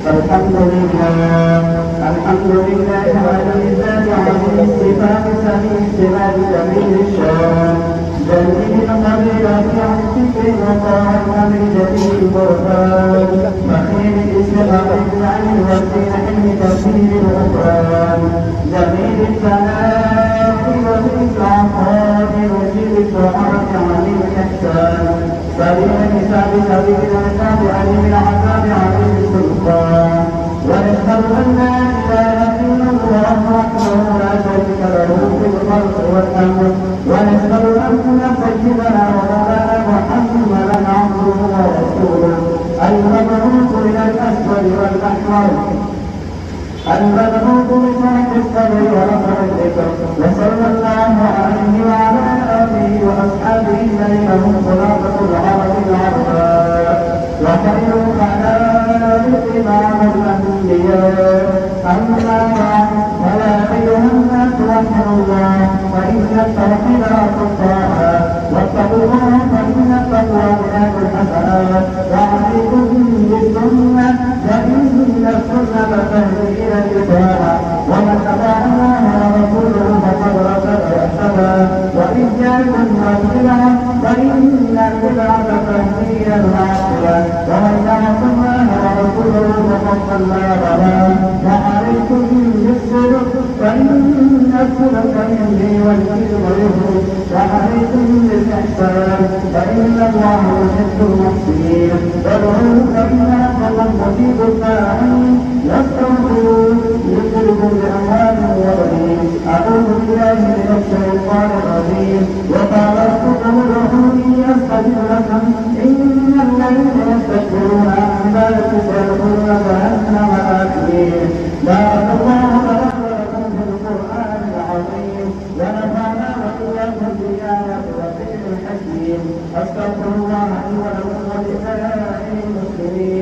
الحمد لله على الذات عظيم الصفات سميع الصفات جميل الشان جميل القديرات عن الذكر وطاعة الامر جميل القرآن بخيل الاستغاثة عن الوسيل حلم تفسير الغفران جميل الثناء والإسعاف وجيل الطاعات عليم الإحسان سبيل الحساب سبيل العقاب عليم العذاب عليم السلطان ونشهد أن لا إله إلا الله وحده لا شريك له في الخلق والأمر ونشهد أن سيدنا ومولانا محمدا عبده ورسوله المبعوث إلى الأسود والأحمر المبعوث بشرف الصبر ورفع الذكر وصلى الله عليه وعلى آله وأصحابه الذين هم خلافة العرب العرباء وخير الخلائق إمام الأنبياء أما بعد فيا أيها الناس وحدوا الله فإن التوحيد رأس الطاعة واتقوا الله فإن التقوى بناء الحسنات وعليكم بالسنة فإن السنة تهدي إلى الإطاعة ومن أطاع الله ورسوله فقد رشد واهتدى وإياكم والبدع فإن البدعة تهدي إلى المعصية ومن يعص الله ورسوله فقد ضل ضلالا وعليكم بالصدق فإن الصدق يهدي والكذب يهدي وعليكم بالإحسان فإن الله يحب المحسنين ادعوه فإن ربكم مجيب الداعين واستغفروه يخرجكم بأموال وبنين أعوذ بالله من الشيطان الرجيم وقال ربكم ادعوني أستجب لكم إن الذين يستكبرون عن عبادتي سيدخلون جهنم داخلين بارك الله لكم في القرآن العظيم ونفعنا وإياكم بالآيات والذكر الحكيم أستغفر الله لي ولكم ولسائر المسلمين